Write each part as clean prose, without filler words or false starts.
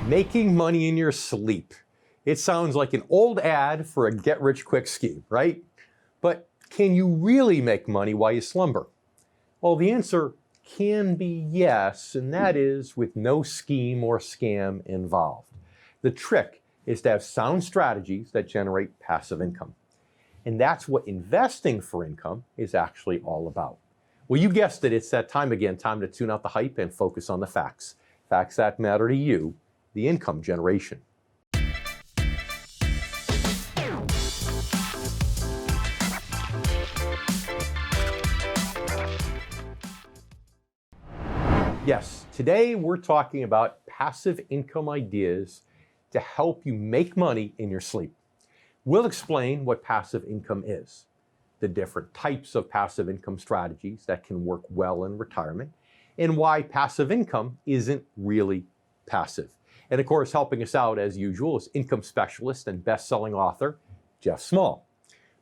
Making money in your sleep. It sounds like an old ad for a get-rich-quick scheme, right? But can you really make money while you slumber? Well, the answer can be yes, and that is with no scheme or scam involved. The trick is to have sound strategies that generate passive income. And that's what investing for income is actually all about. Well, you guessed it, it's that time again, time to tune out the hype and focus on the facts. Facts that matter to you, the income generation. Yes, today we're talking about passive income ideas to help you make money in your sleep. We'll explain what passive income is, the different types of passive income strategies that can work well in retirement, and why passive income isn't really passive. And of course, helping us out as usual is income specialist and best-selling author, Jeff Small.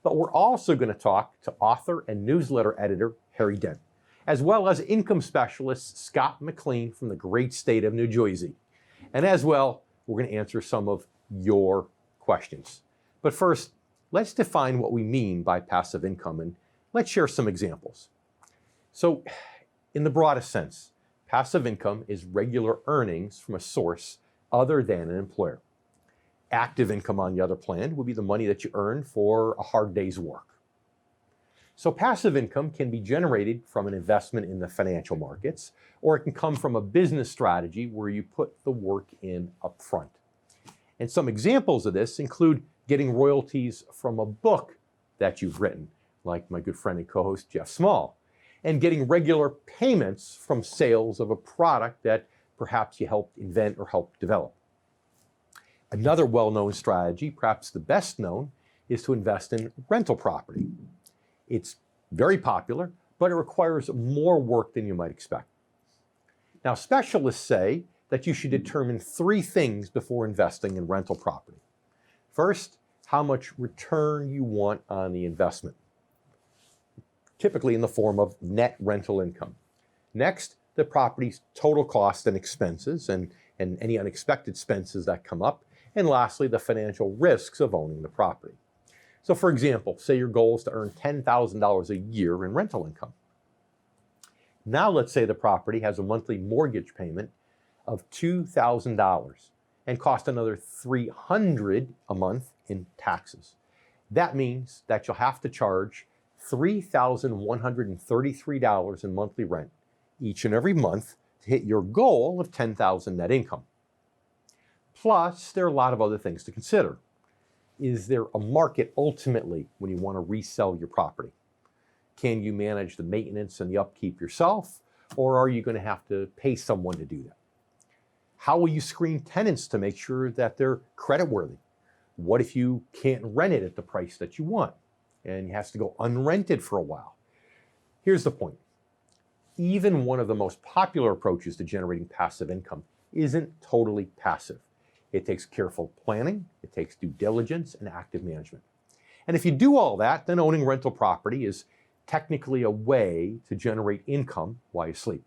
But we're also going to talk to author and newsletter editor, Harry Dent, as well as income specialist Scott McLean from the great state of New Jersey. And as well, we're going to answer some of your questions. But first, let's define what we mean by passive income, and let's share some examples. So, in the broadest sense, passive income is regular earnings from a source other than an employer. Active income, on the other hand, would be the money that you earn for a hard day's work. So passive income can be generated from an investment in the financial markets, or it can come from a business strategy where you put the work in up front. And some examples of this include getting royalties from a book that you've written, like my good friend and co-host Jeff Small, and getting regular payments from sales of a product that perhaps you helped invent or helped develop. Another well-known strategy, perhaps the best known, is to invest in rental property. It's very popular, but it requires more work than you might expect. Now, specialists say that you should determine 3 things before investing in rental property. First, how much return you want on the investment, typically in the form of net rental income. Next, the property's total cost and expenses and any unexpected expenses that come up. And lastly, the financial risks of owning the property. So for example, say your goal is to earn $10,000 a year in rental income. Now let's say the property has a monthly mortgage payment of $2,000 and cost another $300 a month in taxes. That means that you'll have to charge $3,133 in monthly rent each and every month to hit your goal of $10,000 net income. Plus, there are a lot of other things to consider. Is there a market ultimately when you want to resell your property? Can you manage the maintenance and the upkeep yourself, or are you going to have to pay someone to do that? How will you screen tenants to make sure that they're creditworthy? What if you can't rent it at the price that you want and it has to go unrented for a while? Here's the point. Even one of the most popular approaches to generating passive income isn't totally passive. It takes careful planning, it takes due diligence, and active management. And if you do all that, then owning rental property is technically a way to generate income while you sleep.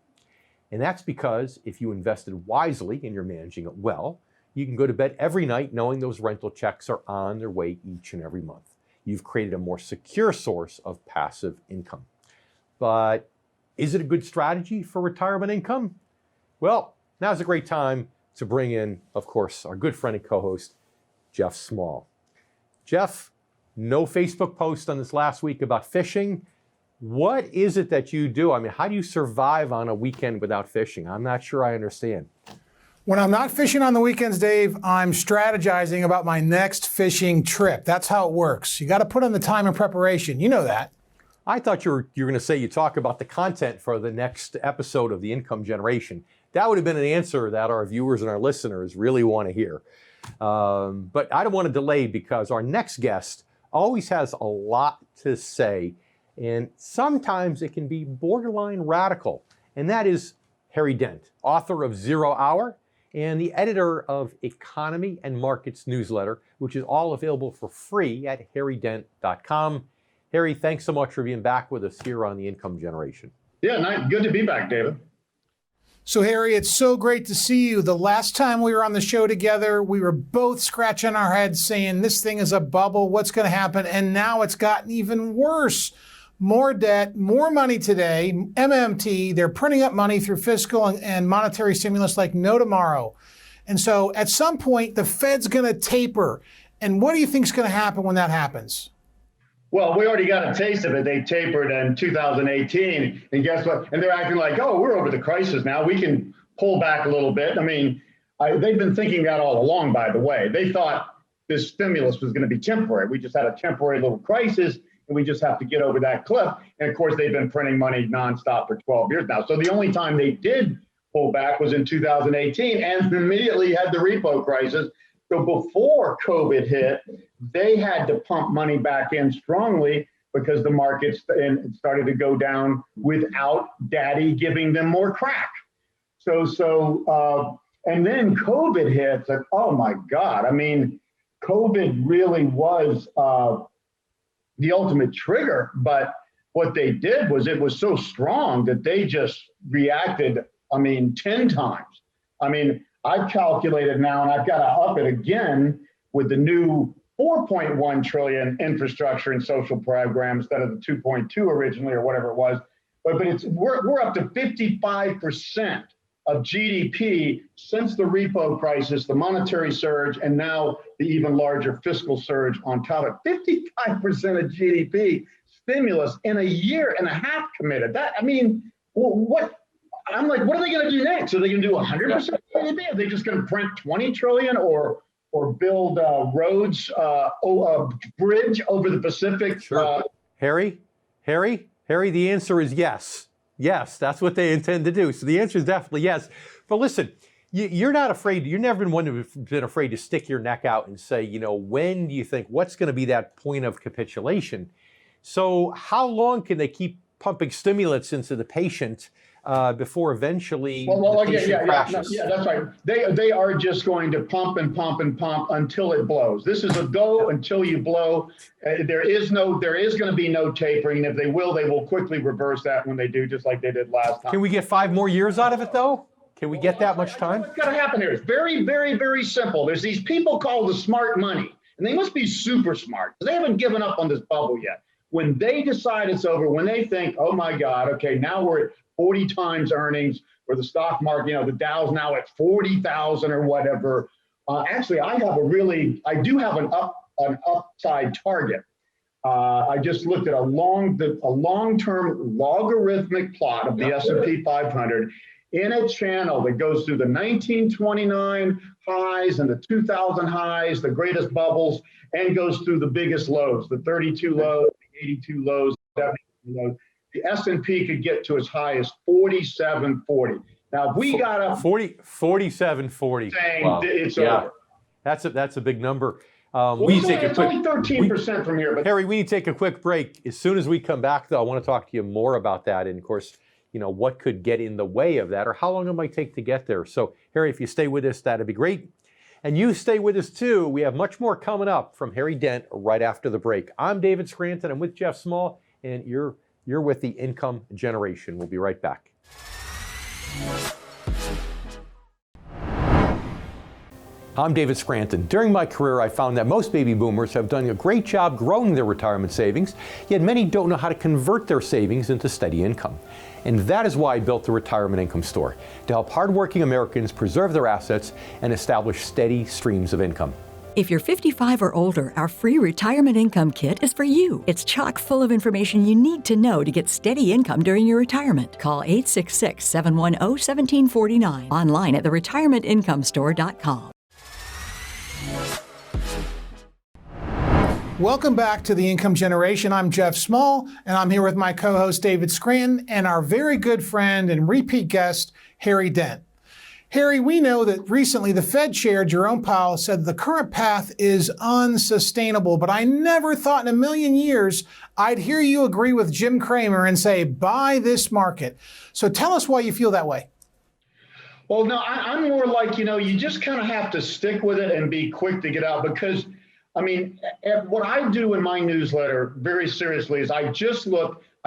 And that's because if you invested wisely and you're managing it well, you can go to bed every night knowing those rental checks are on their way each and every month. You've created a more secure source of passive income. But is it a good strategy for retirement income? Well, now's a great time to bring in, of course, our good friend and co-host, Jeff Small. Jeff, no Facebook post on this last week about fishing. What is it that you do? I mean, how do you survive on a weekend without fishing? I'm not sure I understand. When I'm not fishing on the weekends, Dave, I'm strategizing about my next fishing trip. That's how it works. You got to put in the time and preparation. You know that. I thought you were going to say you talk about the content for the next episode of the Income Generation. That would have been an answer that our viewers and our listeners really want to hear. But I don't want to delay because our next guest always has a lot to say, and sometimes it can be borderline radical. And that is Harry Dent, author of 0 Hour and the editor of Economy and Markets newsletter, which is all available for free at harrydent.com. Harry, thanks so much for being back with us here on the Income Generation. Yeah, good to be back, David. So, Harry, it's so great to see you. The last time we were on the show together, we were both scratching our heads saying this thing is a bubble. What's going to happen? And now it's gotten even worse. More debt, more money today. MMT, they're printing up money through fiscal and monetary stimulus like no tomorrow. And so at some point, the Fed's going to taper. And what do you think is going to happen when that happens? Well, we already got a taste of it. They tapered in 2018. And guess what? And they're acting like, oh, we're over the crisis now. We can pull back a little bit. I mean, they've been thinking that all along, by the way. They thought this stimulus was going to be temporary. We just had a temporary little crisis, and we just have to get over that cliff. And of course, they've been printing money nonstop for 12 years now. So the only time they did pull back was in 2018, and immediately had the repo crisis. So before COVID hit, they had to pump money back in strongly because the markets started to go down without daddy giving them more crack. And then COVID hits, like, oh my God. I mean, COVID really was the ultimate trigger, but what they did was it was so strong that they just reacted, 10 times. I've calculated now, and I've got to up it again with the new 4.1 trillion infrastructure and social program instead of the 2.2 originally or whatever it was. But we're up to 55% of GDP since the repo crisis, the monetary surge, and now the even larger fiscal surge on top of it. 55% of GDP stimulus in a year and a half committed. I'm like, what are they going to do next? Are they going to do 100% GDP? Are they just going to print 20 trillion or build roads, a bridge over the Pacific? Sure. Harry, the answer is yes. Yes, that's what they intend to do. So the answer is definitely yes. But listen, you're not afraid. You've never been one who's been afraid to stick your neck out and say, when do you think, what's going to be that point of capitulation? So how long can they keep pumping stimulants into the patient before eventually the patient crashes? Yeah, that's right. They are just going to pump and pump and pump until it blows. This is a go until you blow. There is going to be no tapering. If they will quickly reverse that when they do, just like they did last time. Can we get 5 more years out of it, though? Can we get that much time? What's going to happen here is very, very, very simple. There's these people called the smart money, and they must be super smart because they haven't given up on this bubble yet. When they decide it's over, when they think, oh my God, okay, now we're at 40 times earnings, or the stock market, the Dow's now at 40,000 or whatever. Actually, I do have an upside target. I just looked at a long-term logarithmic plot of the S&P 500 in a channel that goes through the 1929 highs and the 2000 highs, the greatest bubbles, and goes through the biggest lows, the 32 lows, the 82 lows, 72 lows. The S&P could get to as high as 4740. Now, if we got up 4740. Wow. It's over. That's a big number. It's only 13% from here. But Harry, we need to take a quick break. As soon as we come back, though, I want to talk to you more about that. And of course, what could get in the way of that, or how long it might take to get there. So, Harry, if you stay with us, that'd be great. And you stay with us too. We have much more coming up from Harry Dent right after the break. I'm David Scranton. I'm with Jeff Small, and you're with the Income Generation. We'll be right back. I'm David Scranton. During my career, I found that most baby boomers have done a great job growing their retirement savings, yet many don't know how to convert their savings into steady income. And that is why I built the Retirement Income Store, to help hardworking Americans preserve their assets and establish steady streams of income. If you're 55 or older, our free Retirement Income Kit is for you. It's chock full of information you need to know to get steady income during your retirement. Call 866-710-1749. Online at theretirementincomestore.com. Welcome back to the Income Generation. I'm Jeff Small, and I'm here with my co-host David Scranton and our very good friend and repeat guest, Harry Dent. Harry, we know that recently the Fed Chair, Jerome Powell, said the current path is unsustainable, but I never thought in a million years I'd hear you agree with Jim Cramer and say, buy this market. So tell us why you feel that way. Well, no, I'm more like, you just kind of have to stick with it and be quick to get out because, what I do in my newsletter very seriously is I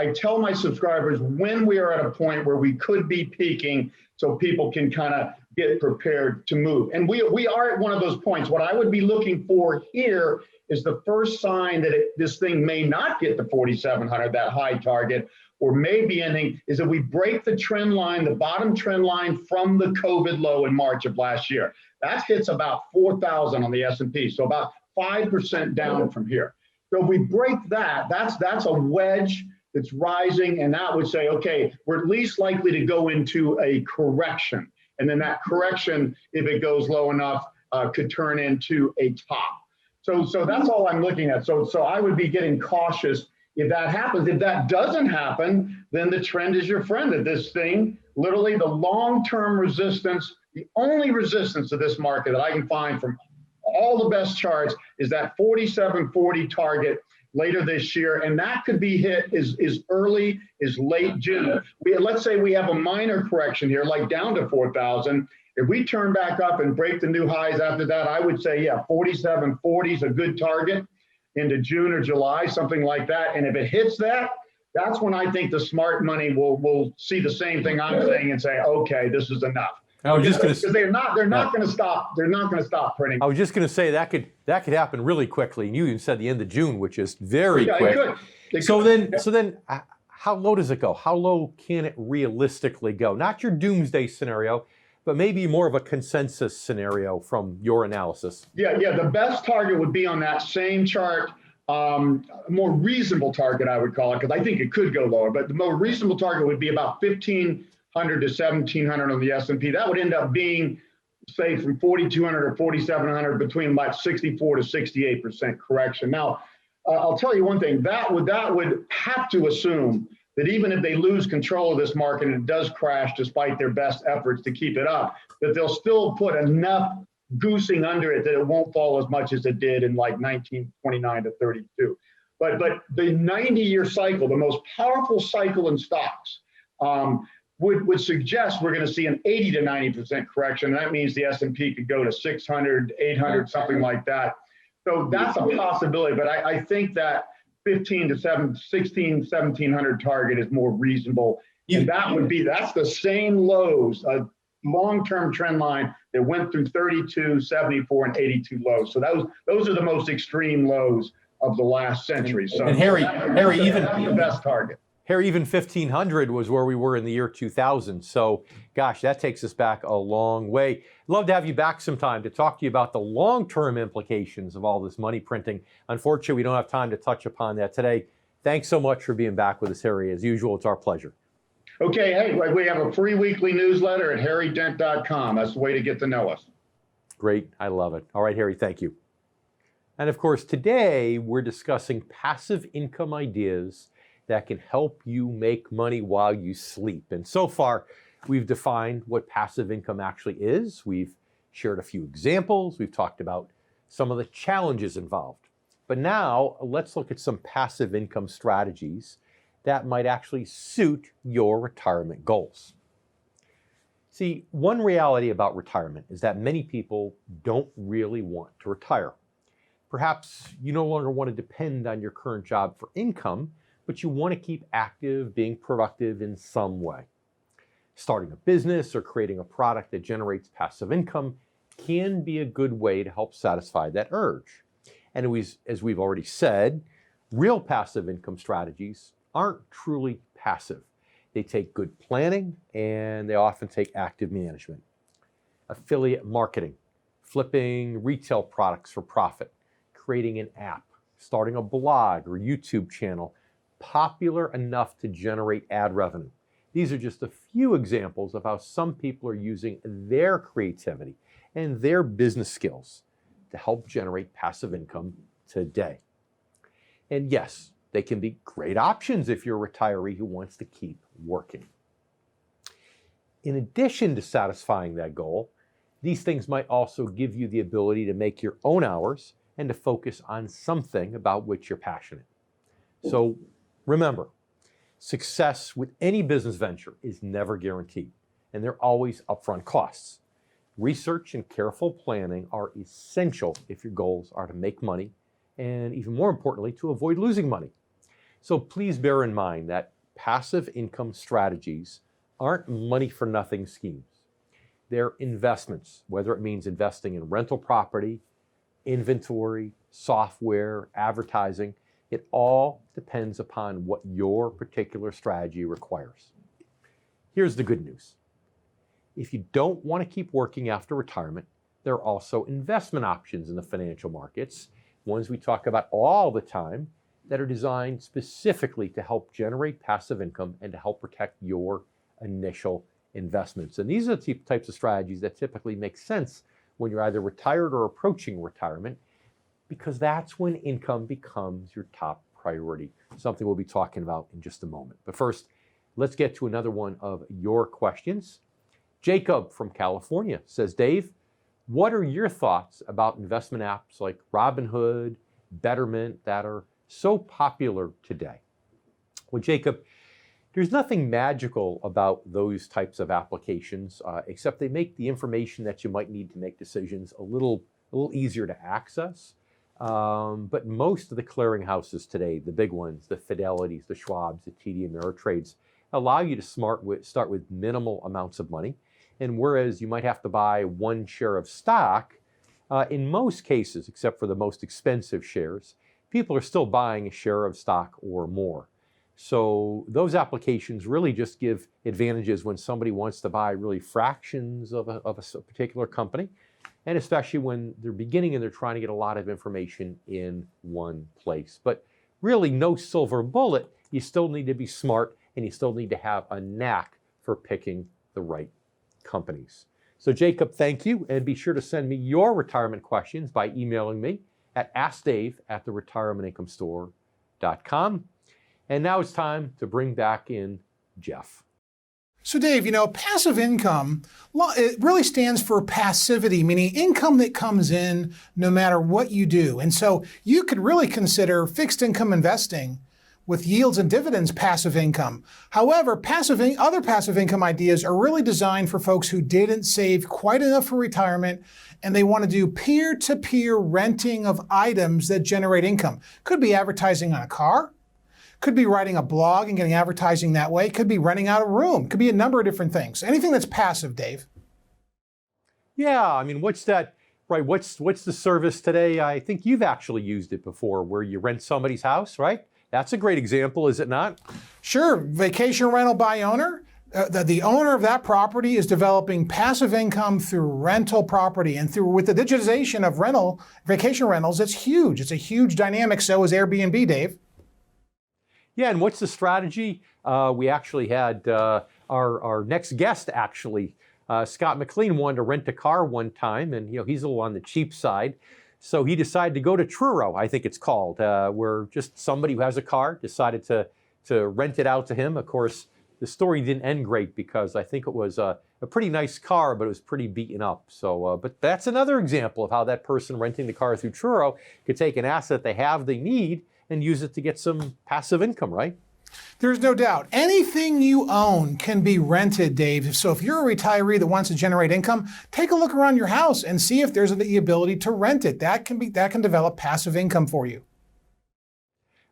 I tell my subscribers when we are at a point where we could be peaking so people can kind of get prepared to move. And we are at one of those points. What I would be looking for here is the first sign that this thing may not get to 4,700, that high target, or may be ending, is that we break the trend line, the bottom trend line from the COVID low in March of last year. That hits about 4,000 on the S&P, so about 5% down from here. So if we break that, that's a wedge that's rising, and that would say, okay, we're at least likely to go into a correction. And then that correction, if it goes low enough, could turn into a top. So that's all I'm looking at. So I would be getting cautious if that happens. If that doesn't happen, then the trend is your friend. That this thing, literally the long-term resistance, the only resistance to this market that I can find from all the best charts is that 4740 target later this year, and that could be hit as early as late June. Let's say we have a minor correction here, like down to 4,000. If we turn back up and break the new highs after that, I would say, yeah, 4740 is a good target into June or July, something like that. And if it hits that, that's when I think the smart money will see the same thing I'm saying and say, okay, this is enough. I was just going to. They're not going to stop. They're not going to stop printing. I was just going to say that could happen really quickly. And you even said the end of June, which is very quick. It so could. then, how low does it go? How low can it realistically go? Not your doomsday scenario, but maybe more of a consensus scenario from your analysis. Yeah. The best target would be on that same chart. More reasonable target, I would call it, because I think it could go lower. But the more reasonable target would be about 1,500 to 1,700 on the S&P. That would end up being, say, from 4,200 or 4,700, between about 64 to 68% correction. Now, I'll tell you one thing. That would have to assume that even if they lose control of this market and it does crash, despite their best efforts to keep it up, that they'll still put enough goosing under it that it won't fall as much as it did in like 1929 to 32. But the 90-year cycle, the most powerful cycle in stocks, would suggest we're going to see an 80 to 90% correction. And that means the S&P could go to 600, 800, something like that. So that's a possibility. But I think that 1,700 target is more reasonable. And that's the same lows, a long-term trend line that went through 32, 74, and 82 lows. So those are the most extreme lows of the last century. So and Harry, even that's the best target. Harry, even 1,500 was where we were in the year 2000. So, gosh, that takes us back a long way. Love to have you back sometime to talk to you about the long-term implications of all this money printing. Unfortunately, we don't have time to touch upon that today. Thanks so much for being back with us, Harry. As usual, it's our pleasure. Okay, hey, we have a free weekly newsletter at harrydent.com. That's the way to get to know us. Great. I love it. All right, Harry, thank you. And of course, today we're discussing passive income ideas that can help you make money while you sleep. And so far, we've defined what passive income actually is. We've shared a few examples. We've talked about some of the challenges involved. But now let's look at some passive income strategies that might actually suit your retirement goals. See, one reality about retirement is that many people don't really want to retire. Perhaps you no longer want to depend on your current job for income, but you want to keep active, being productive in some way. Starting a business or creating a product that generates passive income can be a good way to help satisfy that urge. And as we've already said, real passive income strategies aren't truly passive. They take good planning and they often take active management. Affiliate marketing, flipping retail products for profit, creating an app, starting a blog or YouTube channel, popular enough to generate ad revenue. These are just a few examples of how some people are using their creativity and their business skills to help generate passive income today. And yes, they can be great options if you're a retiree who wants to keep working. In addition to satisfying that goal, these things might also give you the ability to make your own hours and to focus on something about which you're passionate. So remember, success with any business venture is never guaranteed, and there are always upfront costs. Research and careful planning are essential if your goals are to make money and, even more importantly, to avoid losing money. So please bear in mind that passive income strategies aren't money for nothing schemes. They're investments, whether it means investing in rental property, inventory, software, advertising. It all depends upon what your particular strategy requires. Here's the good news. If you don't want to keep working after retirement, there are also investment options in the financial markets, ones we talk about all the time, that are designed specifically to help generate passive income and to help protect your initial investments. And these are the types of strategies that typically make sense when you're either retired or approaching retirement, because that's when income becomes your top priority, something we'll be talking about in just a moment. But first, let's get to another one of your questions. Jacob from California says, Dave, what are your thoughts about investment apps like Robinhood, Betterment that are so popular today? Well, Jacob, there's nothing magical about those types of applications, except they make the information that you might need to make decisions a little easier to access. But most of the clearinghouses today, the big ones, the Fidelities, the Schwabs, the TD Ameritrades, allow you to start with minimal amounts of money. And whereas you might have to buy one share of stock, in most cases, except for the most expensive shares, people are still buying a share of stock or more. So those applications really just give advantages when somebody wants to buy really fractions of a particular company, and especially when they're beginning and they're trying to get a lot of information in one place. But really no silver bullet. You still need to be smart, and you still need to have a knack for picking the right companies. So Jacob, thank you, and be sure to send me your retirement questions by emailing me at askdave@theretirementincomeStore.com. And now it's time to bring back in Jeff. So Dave, passive income, it really stands for passivity, meaning income that comes in no matter what you do. And so you could really consider fixed income investing with yields and dividends passive income. However, other passive income ideas are really designed for folks who didn't save quite enough for retirement, and they want to do peer-to-peer renting of items that generate income. Could be advertising on a car, could be writing a blog and getting advertising that way, could be renting out a room, could be a number of different things. Anything that's passive, Dave. Yeah, I mean, what's that, right? What's the service today? I think you've actually used it before, where you rent somebody's house, right? That's a great example, is it not? Sure, vacation rental by owner. The owner of that property is developing passive income through rental property, and with the digitization of vacation rentals, it's huge. It's a huge dynamic. So is Airbnb, Dave. Yeah, and what's the strategy? We actually had our next guest, actually, Scott McLean, wanted to rent a car one time, and he's a little on the cheap side. So he decided to go to Truro, I think it's called, where just somebody who has a car decided to rent it out to him. Of course, the story didn't end great because I think it was a pretty nice car, but it was pretty beaten up. So, but that's another example of how that person renting the car through Truro could take an asset they need and use it to get some passive income, right? There's no doubt. Anything you own can be rented, Dave. So if you're a retiree that wants to generate income, take a look around your house and see if there's the ability to rent it. That can develop passive income for you.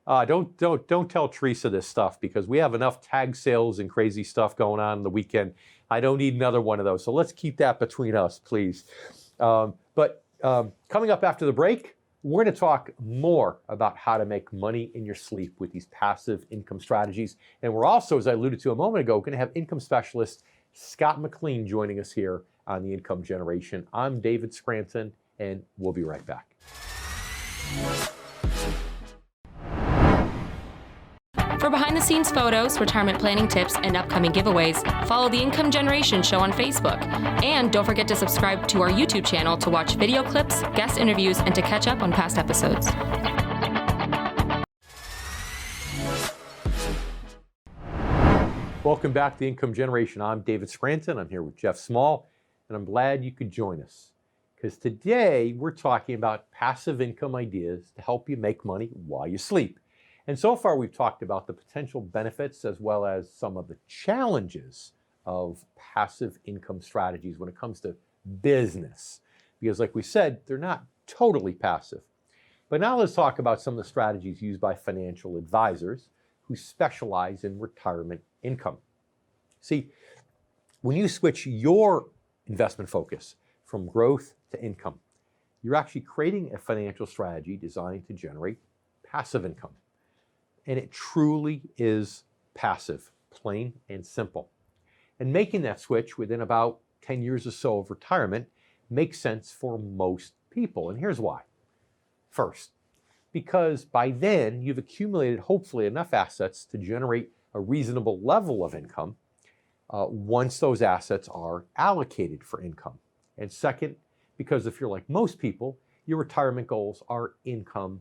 Don't tell Teresa this stuff, because we have enough tag sales and crazy stuff going on the weekend. I don't need another one of those. So let's keep that between us, please. But coming up after the break, we're going to talk more about how to make money in your sleep with these passive income strategies. And we're also, as I alluded to a moment ago, going to have income specialist Scott McLean joining us here on the Income Generation. I'm David Scranton, and we'll be right back. For behind-the-scenes photos, retirement planning tips, and upcoming giveaways, follow the Income Generation Show on Facebook. And don't forget to subscribe to our YouTube channel to watch video clips, guest interviews, and to catch up on past episodes. Welcome back to the Income Generation. I'm David Scranton. I'm here with Jeff Small, and I'm glad you could join us, because today we're talking about passive income ideas to help you make money while you sleep. And so far, we've talked about the potential benefits as well as some of the challenges of passive income strategies when it comes to business. Because like we said, they're not totally passive. But now let's talk about some of the strategies used by financial advisors who specialize in retirement income. See, when you switch your investment focus from growth to income, you're actually creating a financial strategy designed to generate passive income. And it truly is passive, plain and simple. And making that switch within about 10 years or so of retirement makes sense for most people. And here's why. First, because by then you've accumulated hopefully enough assets to generate a reasonable level of income once those assets are allocated for income. And second, because if you're like most people, your retirement goals are income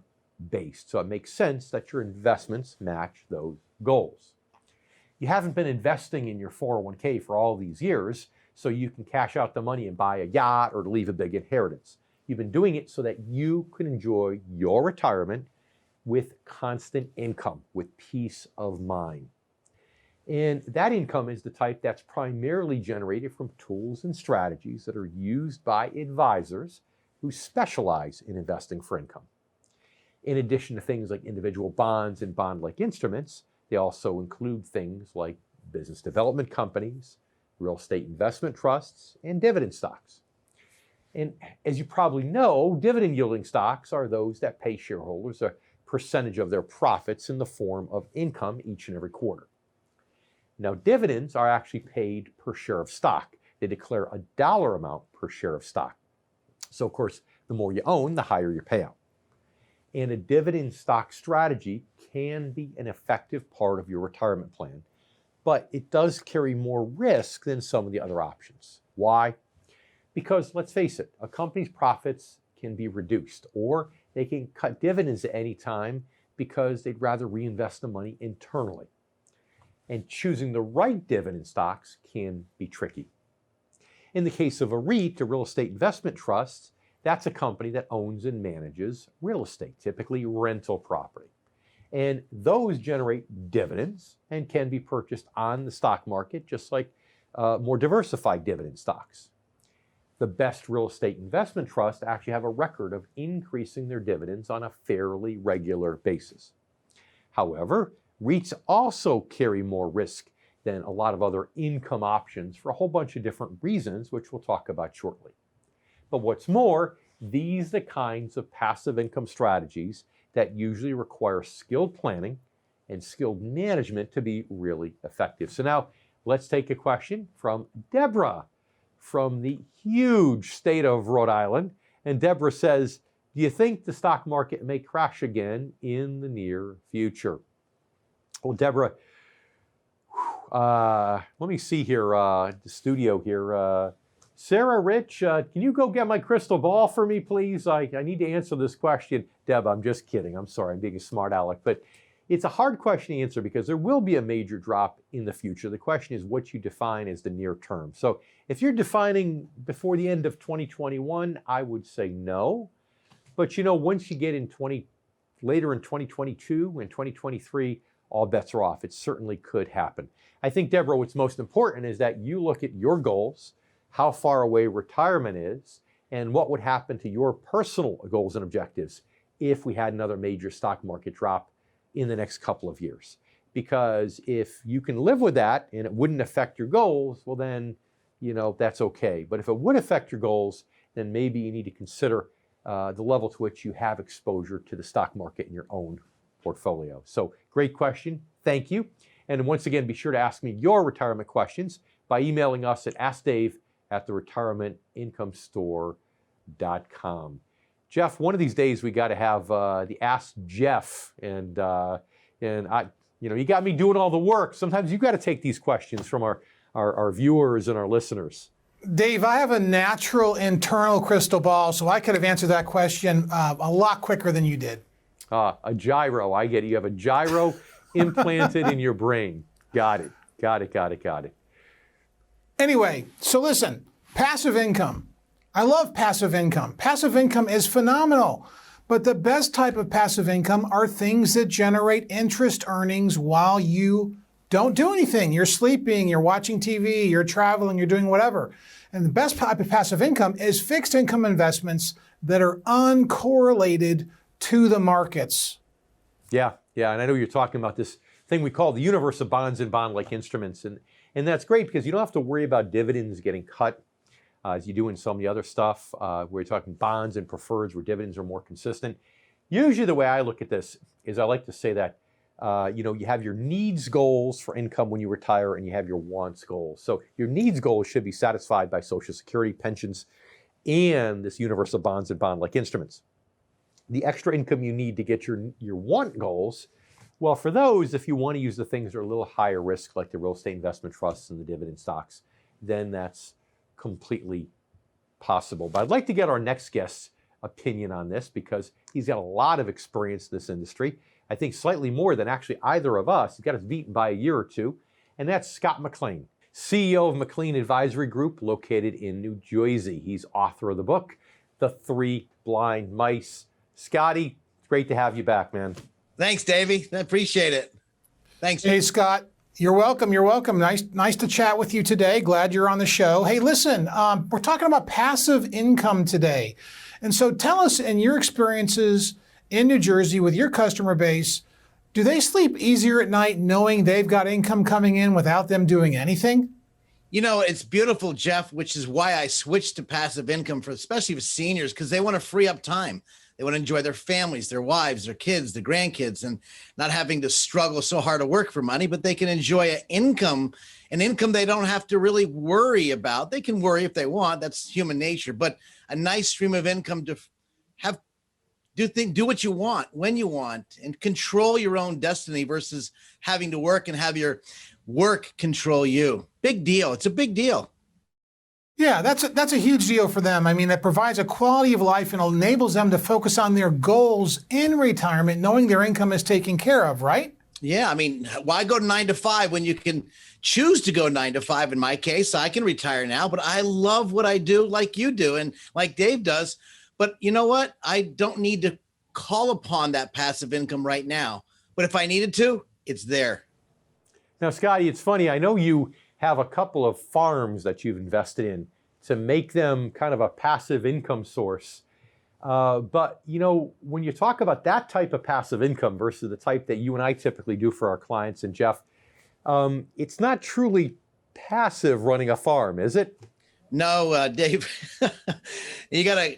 based. So it makes sense that your investments match those goals. You haven't been investing in your 401k for all these years so you can cash out the money and buy a yacht or to leave a big inheritance. You've been doing it so that you can enjoy your retirement with constant income, with peace of mind. And that income is the type that's primarily generated from tools and strategies that are used by advisors who specialize in investing for income. In addition to things like individual bonds and bond-like instruments, they also include things like business development companies, real estate investment trusts, and dividend stocks. And as you probably know, dividend yielding stocks are those that pay shareholders a percentage of their profits in the form of income each and every quarter. Now, dividends are actually paid per share of stock. They declare a dollar amount per share of stock. So, of course, the more you own, the higher your payout. And a dividend stock strategy can be an effective part of your retirement plan, but it does carry more risk than some of the other options. Why? Because let's face it, a company's profits can be reduced, or they can cut dividends at any time because they'd rather reinvest the money internally. And choosing the right dividend stocks can be tricky. In the case of a REIT, a real estate investment trust, that's a company that owns and manages real estate, typically rental property. And those generate dividends and can be purchased on the stock market, just like more diversified dividend stocks. The best real estate investment trusts actually have a record of increasing their dividends on a fairly regular basis. However, REITs also carry more risk than a lot of other income options for a whole bunch of different reasons, which we'll talk about shortly. But what's more, these are the kinds of passive income strategies that usually require skilled planning and skilled management to be really effective. So now let's take a question from Deborah from the huge state of Rhode Island. And Deborah says, do you think the stock market may crash again in the near future? Well, Deborah, let me see here, the studio here. Sarah, Rich, can you go get my crystal ball for me, please? I need to answer this question. Deb, I'm just kidding. I'm sorry, I'm being a smart aleck. But it's a hard question to answer because there will be a major drop in the future. The question is what you define as the near term. So if you're defining before the end of 2021, I would say no. But once you get later in 2022 and 2023, all bets are off. It certainly could happen. I think, Deborah, what's most important is that you look at your goals, how far away retirement is, and what would happen to your personal goals and objectives if we had another major stock market drop in the next couple of years. Because if you can live with that and it wouldn't affect your goals, well then, that's okay. But if it would affect your goals, then maybe you need to consider the level to which you have exposure to the stock market in your own portfolio. So great question. Thank you. And once again, be sure to ask me your retirement questions by emailing us at askdave@theretirementincomeStore.com. Jeff, one of these days we got to have the Ask Jeff, and I, you got me doing all the work. Sometimes you got to take these questions from our viewers and our listeners. Dave, I have a natural internal crystal ball, so I could have answered that question a lot quicker than you did. A gyro, I get it. You have a gyro implanted in your brain. Got it. Anyway, so listen, passive income. I love passive income. Passive income is phenomenal, but the best type of passive income are things that generate interest earnings while you don't do anything. You're sleeping, you're watching TV, you're traveling, you're doing whatever. And the best type of passive income is fixed income investments that are uncorrelated to the markets. Yeah, and I know you're talking about this thing we call the universe of bonds and bond-like instruments. And that's great because you don't have to worry about dividends getting cut as you do in some of the other stuff. We're talking bonds and preferreds where dividends are more consistent. Usually the way I look at this is I like to say that you have your needs goals for income when you retire and you have your wants goals. So your needs goals should be satisfied by Social Security, pensions, and this universe of bonds and bond-like instruments. The extra income you need to get your want goals, well, for those, if you want to use the things that are a little higher risk, like the real estate investment trusts and the dividend stocks, then that's completely possible. But I'd like to get our next guest's opinion on this because he's got a lot of experience in this industry. I think slightly more than actually either of us. He's got us beaten by a year or two, and that's Scott McLean, CEO of McLean Advisory Group located in New Jersey. He's author of the book, The Three Blind Mice. Scotty, it's great to have you back, man. Thanks, Davey. I appreciate it. Thanks. Hey, Scott. You're welcome. You're welcome. Nice to chat with you today. Glad you're on the show. Hey, listen, we're talking about passive income today. And so tell us, in your experiences in New Jersey with your customer base, do they sleep easier at night knowing they've got income coming in without them doing anything? You know, it's beautiful, Jeff, which is why I switched to passive income for especially for seniors, because they want to free up time. They want to enjoy their families, their wives, their kids, their grandkids, and not having to struggle so hard to work for money, but they can enjoy an income they don't have to really worry about. They can worry if they want. That's human nature, but a nice stream of income to have, do what you want, when you want, and control your own destiny versus having to work and have your work control you. Big deal. It's a big deal. Yeah, that's a huge deal for them. I mean, it provides a quality of life and enables them to focus on their goals in retirement, knowing their income is taken care of, right? Yeah, I mean, why go to 9 to 5 when you can choose to go 9 to 5? In my case, I can retire now, but I love what I do like you do and like Dave does. But you know what? I don't need to call upon that passive income right now. But if I needed to, it's there. Now, Scotty, it's funny. I know you have a couple of farms that you've invested in to make them kind of a passive income source. But, you know, when you talk about that type of passive income versus the type that you and I typically do for our clients, and Jeff, it's not truly passive running a farm, is it? No, Dave, you got to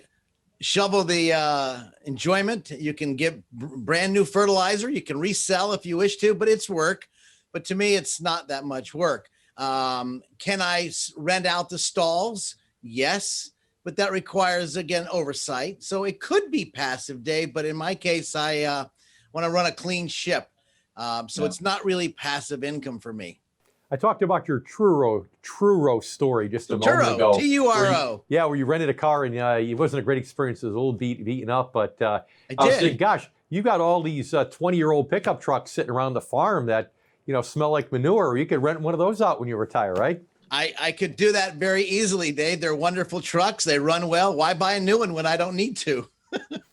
shovel the enjoyment. You can get brand new fertilizer. You can resell if you wish to, but it's work. But to me, it's not that much work. Can I rent out the stalls? Yes, but that requires, again, oversight. So it could be passive, Dave, but in my case, I want to run a clean ship. It's not really passive income for me. I talked about your Truro story just a moment ago. T-U-R-O. Where you rented a car and it wasn't a great experience. It was a little beaten up, but I was thinking, gosh, you got all these 20-year-old pickup trucks sitting around the farm that smell like manure. You could rent one of those out when you retire, right? I could do that very easily, Dave. They're wonderful trucks. They run well. Why buy a new one when I don't need to?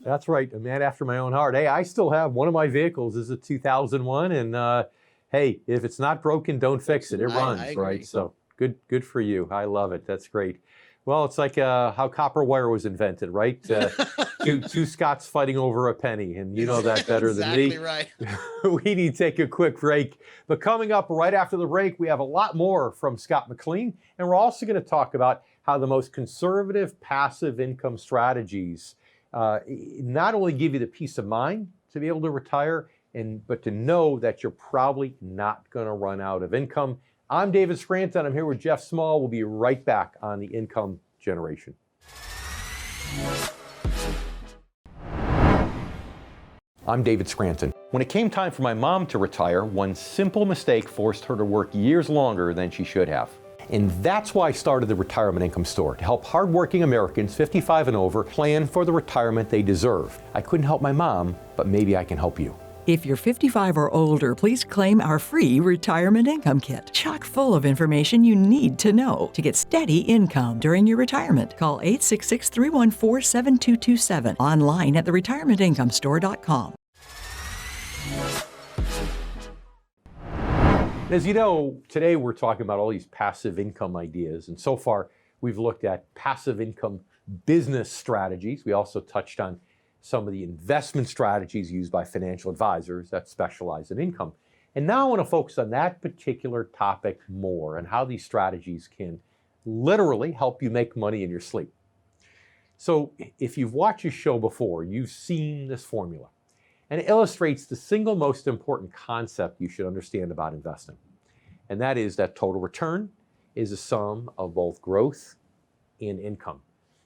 That's right. A man after my own heart. Hey, I still have one of my vehicles is a 2001. And hey, if it's not broken, don't fix it. It runs, right? So good for you. I love it. That's great. Well, it's like how copper wire was invented, right? Two Scots fighting over a penny, and you know that better than me. Exactly right. We need to take a quick break. But coming up right after the break, we have a lot more from Scott McLean, and we're also going to talk about how the most conservative passive income strategies not only give you the peace of mind to be able to retire, but to know that you're probably not going to run out of income. I'm David Scranton. I'm here with Jeff Small. We'll be right back on the Income Generation. I'm David Scranton. When it came time for my mom to retire, one simple mistake forced her to work years longer than she should have. And that's why I started the Retirement Income Store, to help hardworking Americans 55 and over plan for the retirement they deserve. I couldn't help my mom, but maybe I can help you. If you're 55 or older, please claim our free Retirement Income Kit. Chock full of information you need to know to get steady income during your retirement. Call 866-314-7227. Online at theretirementincomestore.com. As you know, today we're talking about all these passive income ideas. And so far, we've looked at passive income business strategies. We also touched on some of the investment strategies used by financial advisors that specialize in income. And now I want to focus on that particular topic more and how these strategies can literally help you make money in your sleep. So if you've watched this show before, you've seen this formula. And it illustrates the single most important concept you should understand about investing. And that is that total return is a sum of both growth and income.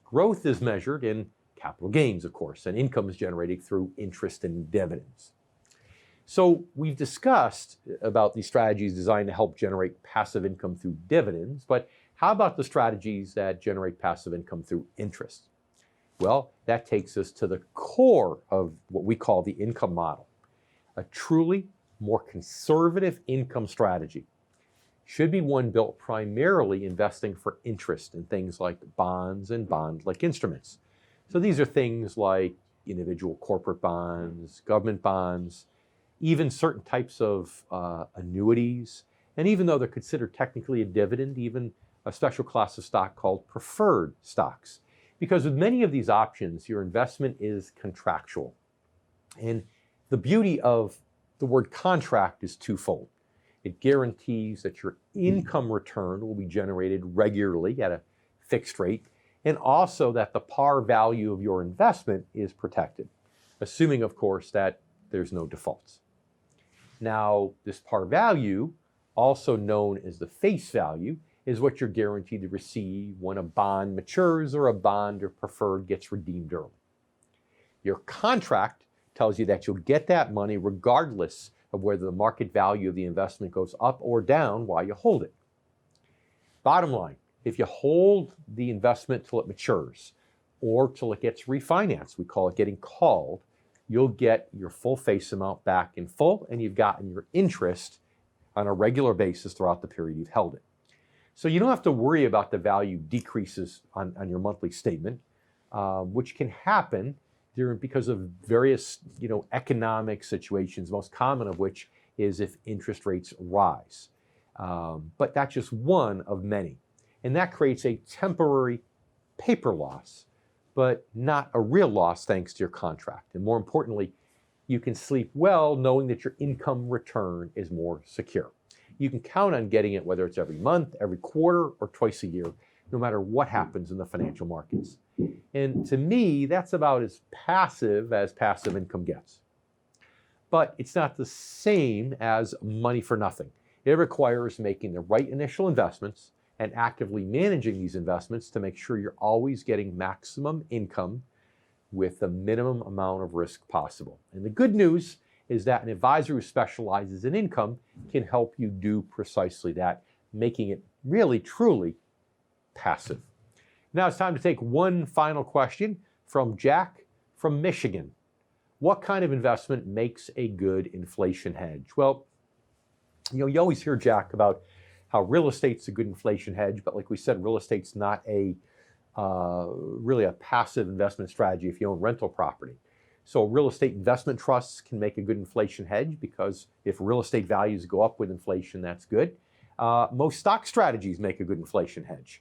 Growth is measured in capital gains, of course, and income is generated through interest and dividends. So we've discussed about these strategies designed to help generate passive income through dividends, but how about the strategies that generate passive income through interest? Well, that takes us to the core of what we call the income model. A truly more conservative income strategy should be one built primarily investing for interest in things like bonds and bond-like instruments. So these are things like individual corporate bonds, government bonds, even certain types of annuities, and even though they're considered technically a dividend, even a special class of stock called preferred stocks. Because with many of these options, your investment is contractual. And the beauty of the word contract is twofold. It guarantees that your income return will be generated regularly at a fixed rate, and also that the par value of your investment is protected, assuming, of course, that there's no defaults. Now, this par value, also known as the face value, is what you're guaranteed to receive when a bond matures or a bond or preferred gets redeemed early. Your contract tells you that you'll get that money regardless of whether the market value of the investment goes up or down while you hold it. Bottom line, if you hold the investment till it matures or till it gets refinanced, we call it getting called, you'll get your full face amount back in full, and you've gotten your interest on a regular basis throughout the period you've held it. So you don't have to worry about the value decreases on your monthly statement, which can happen because of various economic situations, most common of which is if interest rates rise. But that's just one of many. And that creates a temporary paper loss, but not a real loss thanks to your contract. And more importantly, you can sleep well knowing that your income return is more secure. You can count on getting it whether it's every month, every quarter, or twice a year, no matter what happens in the financial markets. And to me, that's about as passive income gets. But it's not the same as money for nothing. It requires making the right initial investments and actively managing these investments to make sure you're always getting maximum income with the minimum amount of risk possible. And the good news is that an advisor who specializes in income can help you do precisely that, making it really, truly passive. Now it's time to take one final question from Jack from Michigan. What kind of investment makes a good inflation hedge? Well, you always hear, Jack, about how real estate's a good inflation hedge, but like we said, real estate's not really a passive investment strategy if you own rental property. So real estate investment trusts can make a good inflation hedge because if real estate values go up with inflation, that's good. Most stock strategies make a good inflation hedge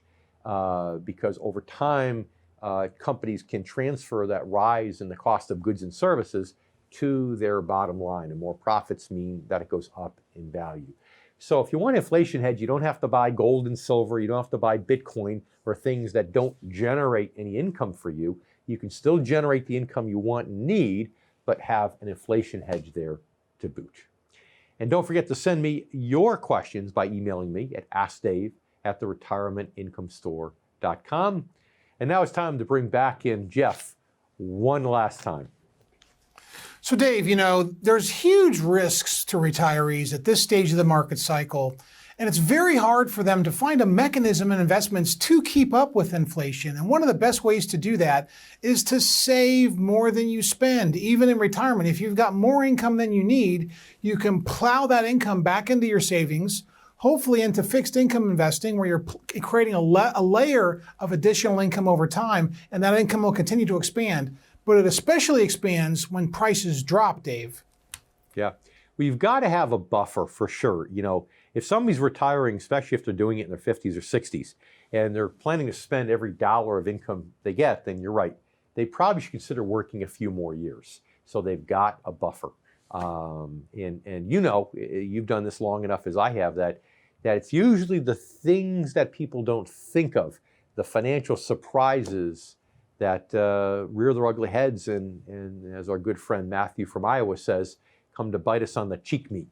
because over time, companies can transfer that rise in the cost of goods and services to their bottom line, and more profits mean that it goes up in value. So if you want an inflation hedge, you don't have to buy gold and silver, you don't have to buy Bitcoin or things that don't generate any income for you. You can still generate the income you want and need, but have an inflation hedge there to boot. And don't forget to send me your questions by emailing me at askdave@theretirementincomestore.com. And now it's time to bring back in Jeff one last time. So Dave, there's huge risks to retirees at this stage of the market cycle, and it's very hard for them to find a mechanism in investments to keep up with inflation. And one of the best ways to do that is to save more than you spend. Even in retirement, if you've got more income than you need, you can plow that income back into your savings, hopefully into fixed income investing where you're creating a layer of additional income over time, and that income will continue to expand. But it especially expands when prices drop, Dave. Yeah, we've got to have a buffer for sure. If somebody's retiring, especially if they're doing it in their 50s or 60s, and they're planning to spend every dollar of income they get, then you're right. They probably should consider working a few more years. So they've got a buffer. And you know, you've done this long enough as I have, that it's usually the things that people don't think of, the financial surprises that rear their ugly heads, and as our good friend Matthew from Iowa says, come to bite us on the cheek meat.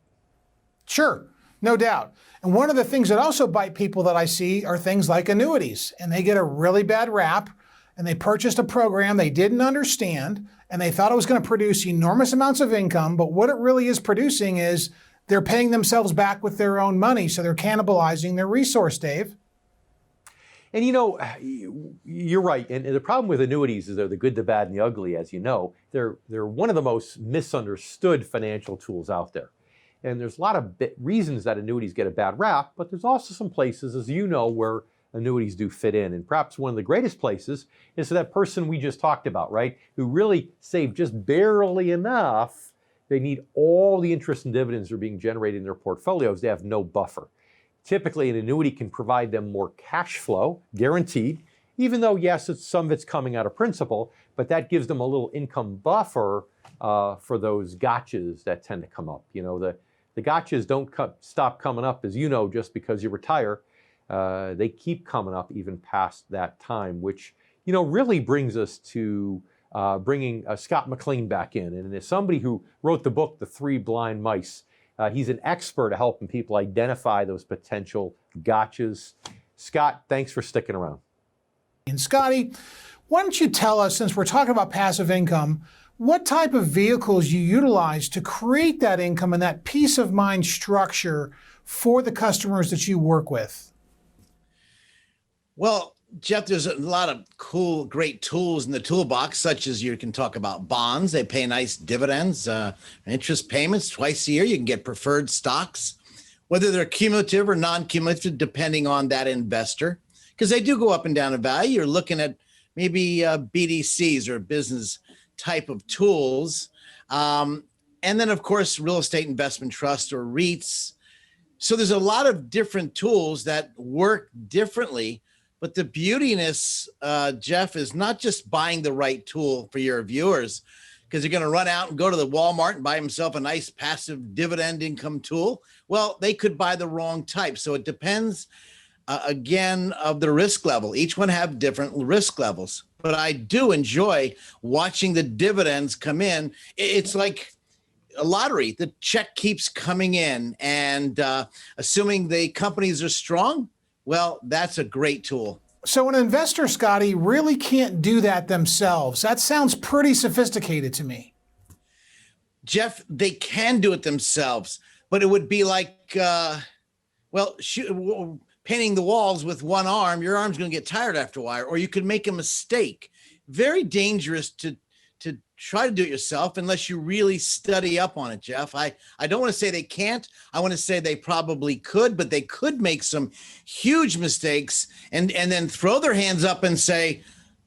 Sure, no doubt. And one of the things that also bite people that I see are things like annuities, and they get a really bad rap, and they purchased a program they didn't understand, and they thought it was going to produce enormous amounts of income, but what it really is producing is they're paying themselves back with their own money, so they're cannibalizing their resource, Dave. And you know, you're right. And the problem with annuities is they're the good, the bad, and the ugly, as you know. They're one of the most misunderstood financial tools out there. And there's a lot of reasons that annuities get a bad rap, but there's also some places, as you know, where annuities do fit in. And perhaps one of the greatest places is that person we just talked about, right? Who really saved just barely enough. They need all the interest and dividends that are being generated in their portfolios. They have no buffer. Typically, an annuity can provide them more cash flow, guaranteed, even though, yes, some of it's coming out of principal, but that gives them a little income buffer for those gotchas that tend to come up. You know, the gotchas don't stop coming up, as you know, just because you retire. They keep coming up even past that time, which, you know, really brings us to bringing Scott McLean back in. And as somebody who wrote the book, The Three Blind Mice, he's an expert at helping people identify those potential gotchas. Scott, thanks for sticking around. And Scotty, why don't you tell us, since we're talking about passive income, what type of vehicles you utilize to create that income and that peace of mind structure for the customers that you work with? Well, Jeff, there's a lot of cool, great tools in the toolbox, such as you can talk about bonds. They pay nice dividends, interest payments twice a year. You can get preferred stocks, whether they're cumulative or non-cumulative, depending on that investor, because they do go up and down in value. You're looking at maybe BDCs or business type of tools. And then, of course, real estate investment trust or REITs. So there's a lot of different tools that work differently. But the beautiness, Jeff, is not just buying the right tool for your viewers, because you're going to run out and go to the Walmart and buy himself a nice passive dividend income tool. Well, they could buy the wrong type. So it depends, again, of the risk level. Each one have different risk levels. But I do enjoy watching the dividends come in. It's like a lottery. The check keeps coming in. And assuming the companies are strong, well, that's a great tool. So an investor, Scotty, really can't do that themselves. That sounds pretty sophisticated to me. Jeff, they can do it themselves, but it would be like, painting the walls with one arm. Your arm's going to get tired after a while, or you could make a mistake. Very dangerous to try to do it yourself unless you really study up on it, Jeff. I don't want to say they can't. I want to say they probably could, but they could make some huge mistakes and then throw their hands up and say,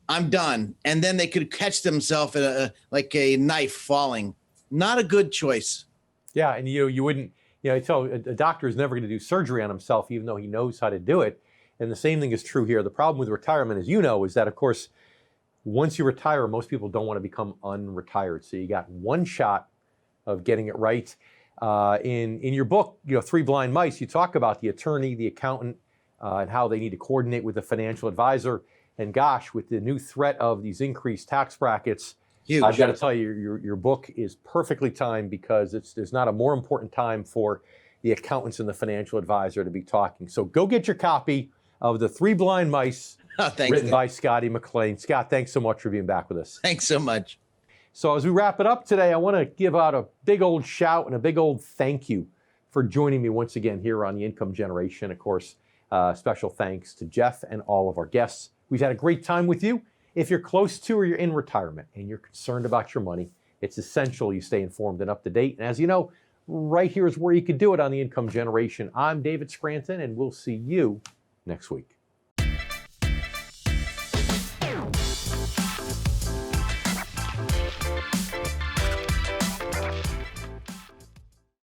I'm done. And then they could catch themselves like a knife falling. Not a good choice. Yeah, and you wouldn't, I tell a doctor is never going to do surgery on himself, even though he knows how to do it. And the same thing is true here. The problem with retirement, as you know, is that, of course, once you retire, most people don't want to become unretired. So you got one shot of getting it right. In your book, Three Blind Mice, you talk about the attorney, the accountant, and how they need to coordinate with the financial advisor. And gosh, with the new threat of these increased tax brackets, huge. I've got to tell you, your book is perfectly timed, because there's not a more important time for the accountants and the financial advisor to be talking. So go get your copy of The Three Blind Mice, written by Scotty McLean. Scott, thanks so much for being back with us. Thanks so much. So as we wrap it up today, I want to give out a big old shout and a big old thank you for joining me once again here on The Income Generation. Of course, special thanks to Jeff and all of our guests. We've had a great time with you. If you're close to or you're in retirement and you're concerned about your money, it's essential you stay informed and up to date. And as you know, right here is where you can do it on The Income Generation. I'm David Scranton, and we'll see you next week.